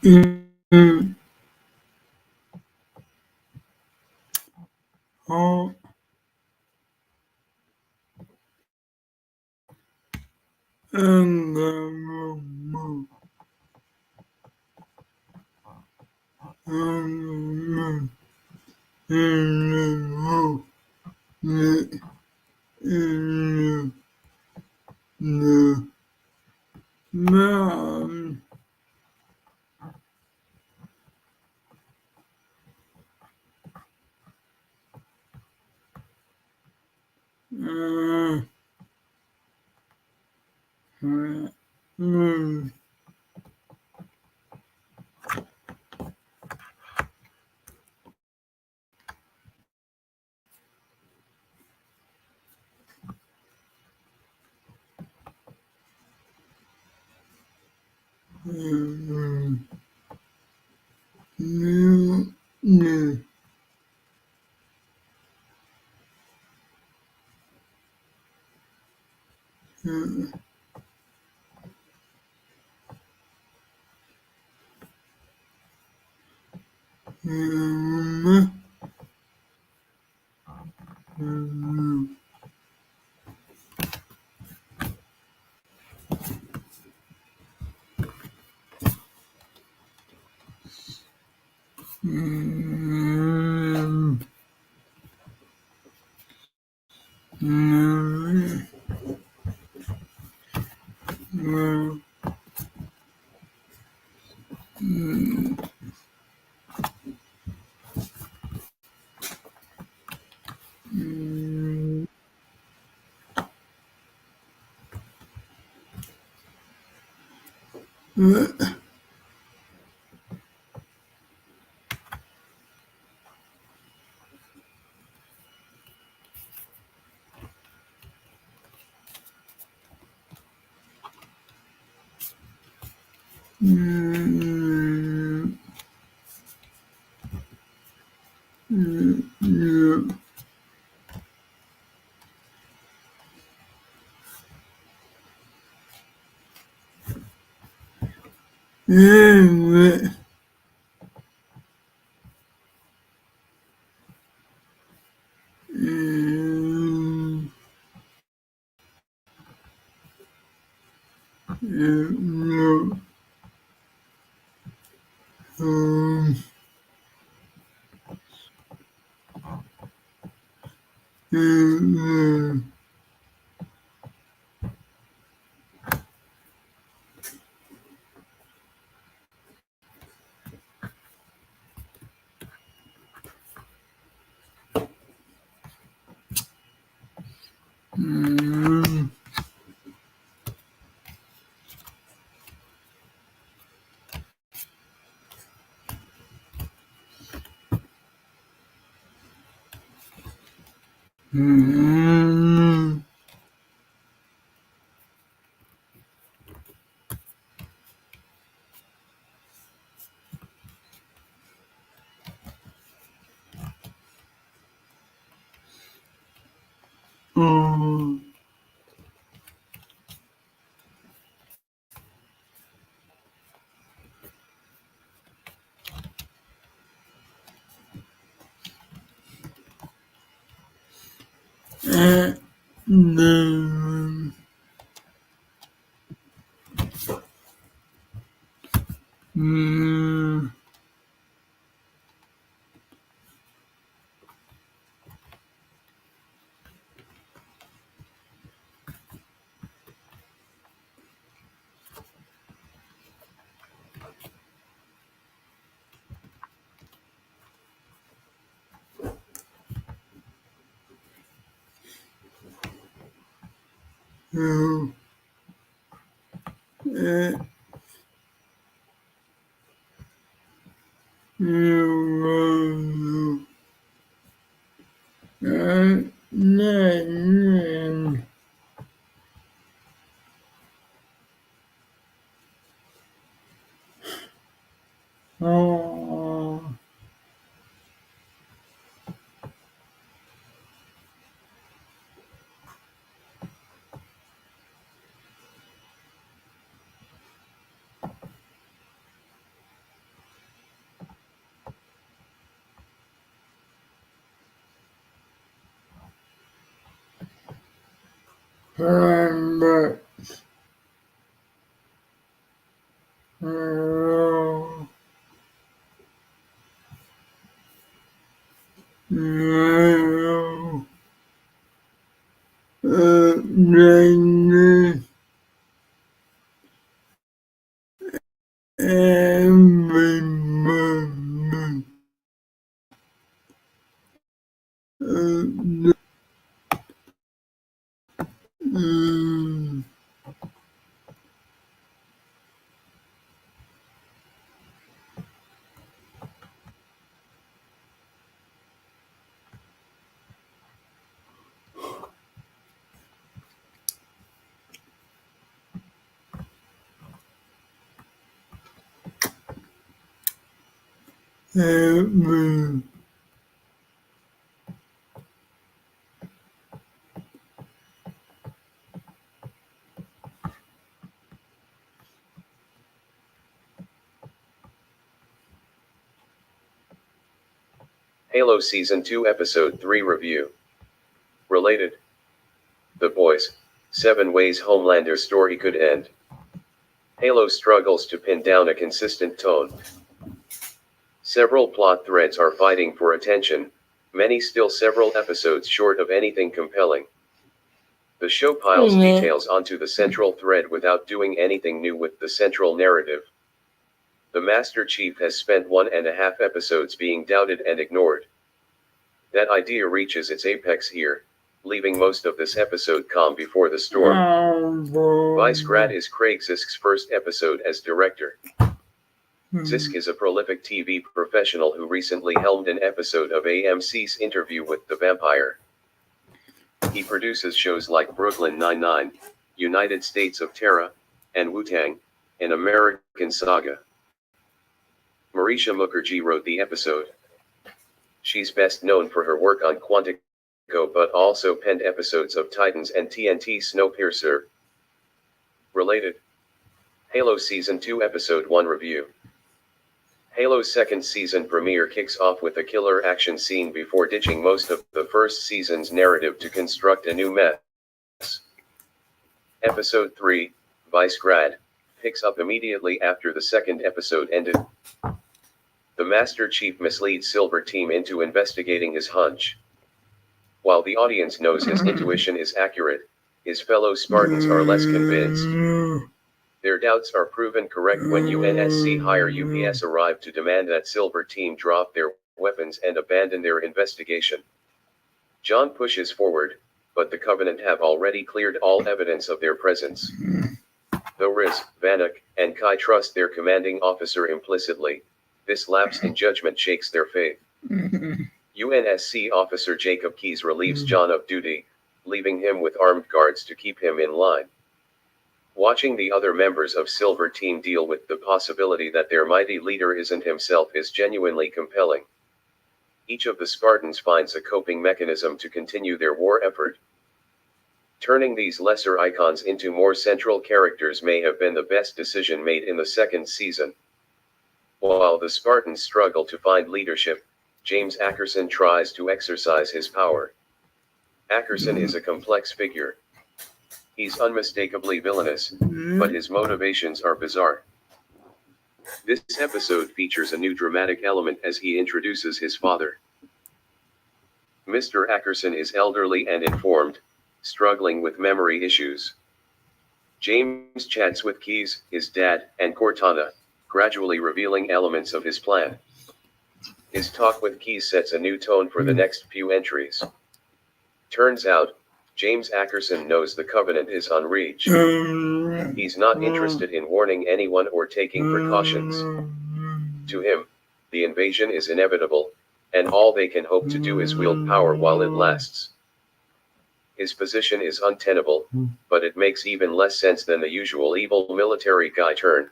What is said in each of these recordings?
Mm, oh, mm, mm, mm, mm, mm, embark. Laera. Unsanctioned. Everybody. Everybody. Halo Season 2 Episode 3 Review. Related. The Boys. 7 Ways Homelander's Story Could End. Halo struggles to pin down a consistent tone. Several plot threads are fighting for attention, many still several episodes short of anything compelling. The show piles details onto the central thread without doing anything new with the central narrative. The Master Chief has spent 1.5 episodes being doubted and ignored. That idea reaches its apex here, leaving most of this episode calm before the storm. Vice Grad is Craig Zisk's first episode as director. Zisk is a prolific TV professional who recently helmed an episode of AMC's Interview with the Vampire. He produces shows like Brooklyn Nine-Nine, United States of Terra, and Wu-Tang, an American Saga. Marisha Mukherjee wrote the episode. She's best known for her work on Quantico but also penned episodes of Titans and TNT Snowpiercer. Related. Halo Season 2 Episode 1 Review. Halo's second season premiere kicks off with a killer action scene before ditching most of the first season's narrative to construct a new mess. Episode 3, Vice Grad, picks up immediately after the second episode ended. The Master Chief misleads Silver Team into investigating his hunch. While the audience knows his intuition is accurate, his fellow Spartans are less convinced. Their doubts are proven correct when UNSC higher UPS arrive to demand that Silver Team drop their weapons and abandon their investigation. John pushes forward, but the Covenant have already cleared all evidence of their presence. Though Riz, Vanek, and Kai trust their commanding officer implicitly, this lapse in judgment shakes their faith. UNSC officer Jacob Keyes relieves John of duty, leaving him with armed guards to keep him in line. Watching the other members of Silver Team deal with the possibility that their mighty leader isn't himself is genuinely compelling. Each of the Spartans finds a coping mechanism to continue their war effort. Turning these lesser icons into more central characters may have been the best decision made in the second season. While the Spartans struggle to find leadership, James Ackerson tries to exercise his power. Ackerson is a complex figure. He's unmistakably villainous, but his motivations are bizarre. This episode features a new dramatic element as he introduces his father. Mr. Ackerson is elderly and informed, struggling with memory issues. James chats with Keyes, his dad, and Cortana, gradually revealing elements of his plan. His talk with Keyes sets a new tone for the next few entries. Turns out, James Ackerson knows the Covenant is on reach. He's not interested in warning anyone or taking precautions. To him, the invasion is inevitable, and all they can hope to do is wield power while it lasts. His position is untenable, but it makes even less sense than the usual evil military guy turn.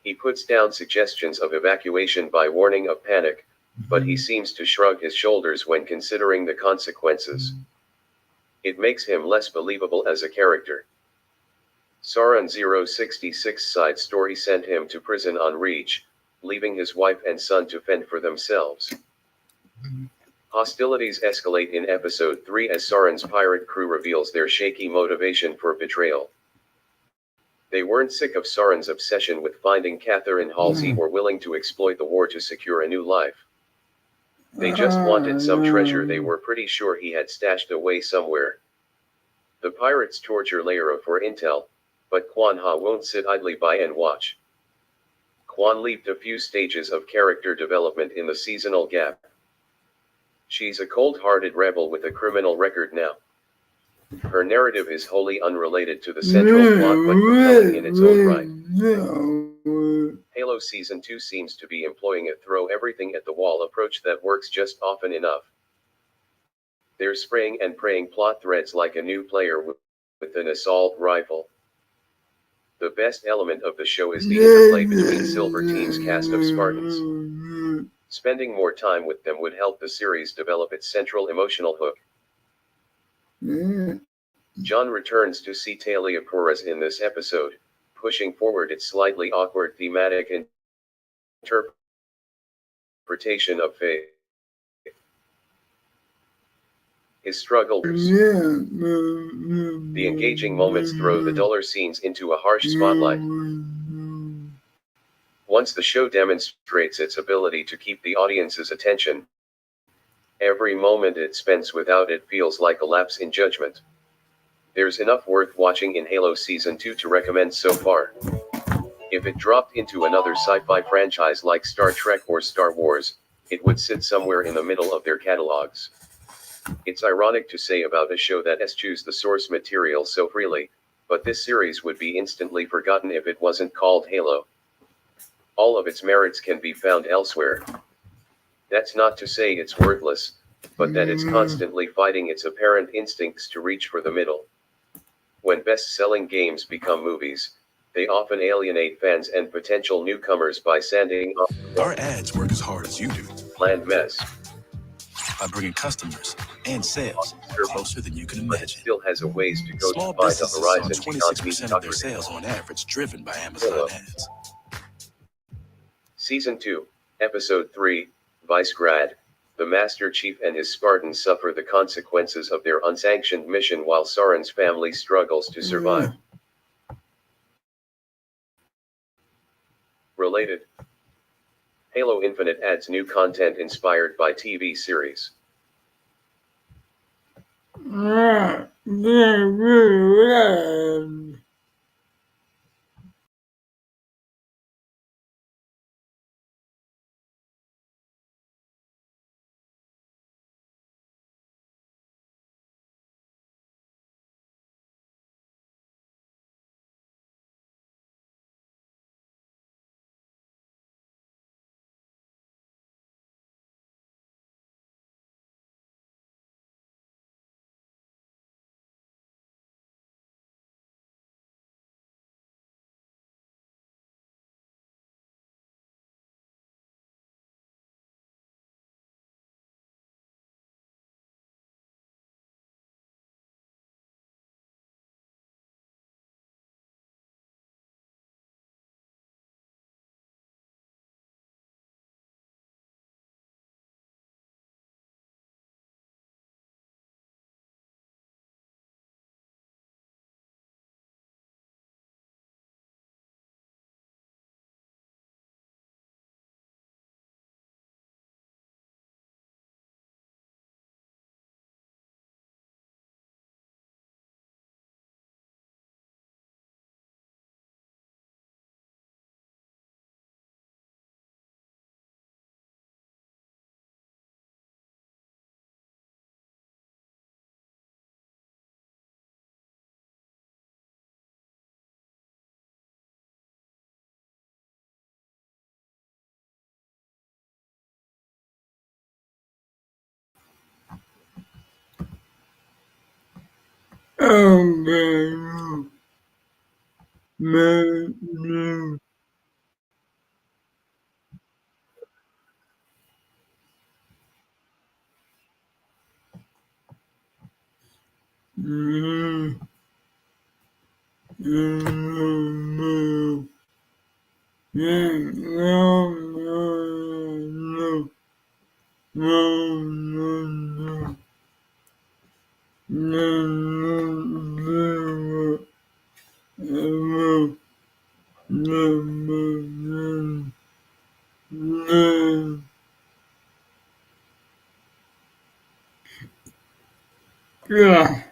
He puts down suggestions of evacuation by warning of panic, but he seems to shrug his shoulders when considering the consequences. It makes him less believable as a character. Soren 066 side story sent him to prison on Reach, leaving his wife and son to fend for themselves. Hostilities escalate in episode 3 as Soren's pirate crew reveals their shaky motivation for betrayal. They weren't sick of Soren's obsession with finding Catherine Halsey or willing to exploit the war to secure a new life. They just wanted some treasure they were pretty sure he had stashed away somewhere. The pirates torture Laera for intel, but Kwan won't sit idly by and watch. Kwan leaped a few stages of character development in the seasonal gap. She's a cold-hearted rebel with a criminal record now. Her narrative is wholly unrelated to the central plot but compelling in its own right. Halo Season 2 seems to be employing a throw-everything-at-the-wall approach that works just often enough. They're spraying and praying plot threads like a new player with an assault rifle. The best element of the show is the interplay between Silver Team's cast of Spartans. Spending more time with them would help the series develop its central emotional hook. John returns to see Talia Perez in this episode, pushing forward its slightly awkward thematic interpretation of faith. His struggles. The engaging moments throw the duller scenes into a harsh spotlight. Once the show demonstrates its ability to keep the audience's attention, every moment it spends without it feels like a lapse in judgment. There's enough worth watching in Halo Season 2 to recommend so far. If it dropped into another sci-fi franchise like Star Trek or Star Wars, it would sit somewhere in the middle of their catalogs. It's ironic to say about a show that eschews the source material so freely, but this series would be instantly forgotten if it wasn't called Halo. All of its merits can be found elsewhere. That's not to say it's worthless, but that it's constantly fighting its apparent instincts to reach for the middle. When best-selling games become movies, they often alienate fans and potential newcomers by sanding off our ads work as hard as you do. Planned mess. By bringing customers and sales closer than you can imagine. It still has a ways to go Small to find the businesses horizon saw 26% of their sales on average driven by Amazon ads. Season 2, Episode 3, Vice Grad. The Master Chief and his Spartans suffer the consequences of their unsanctioned mission while Soren's family struggles to survive. Related. Halo Infinite adds new content inspired by TV series. Yeah.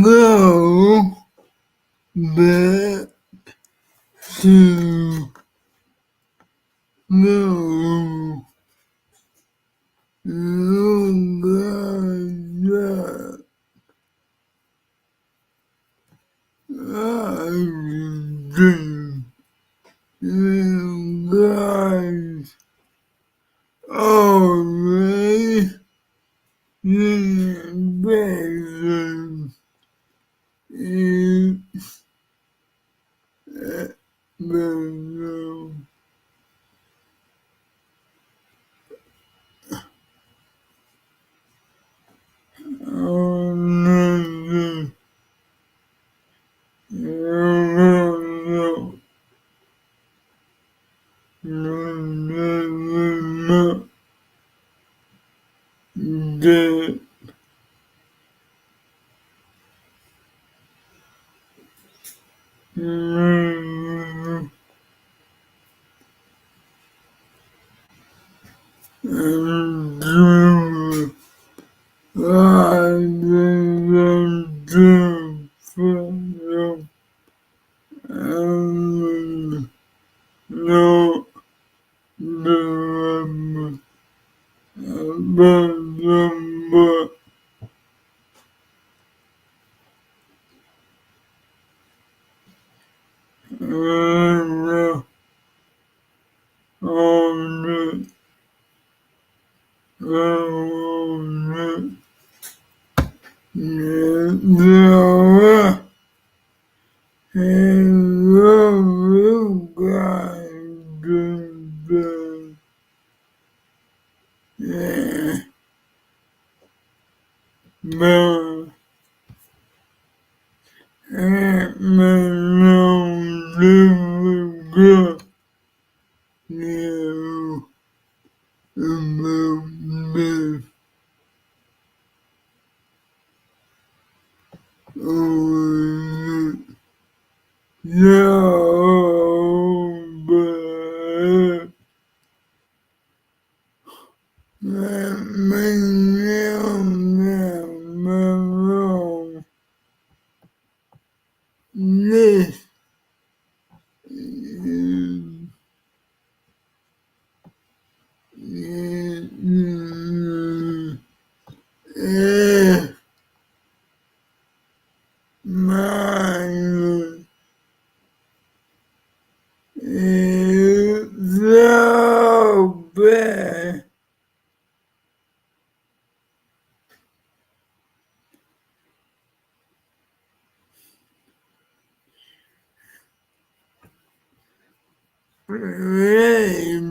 Go back to go. You guys always better is better. Oh, no, no, no, the no, Laera irrevocable embark This is my is so bad. Radio,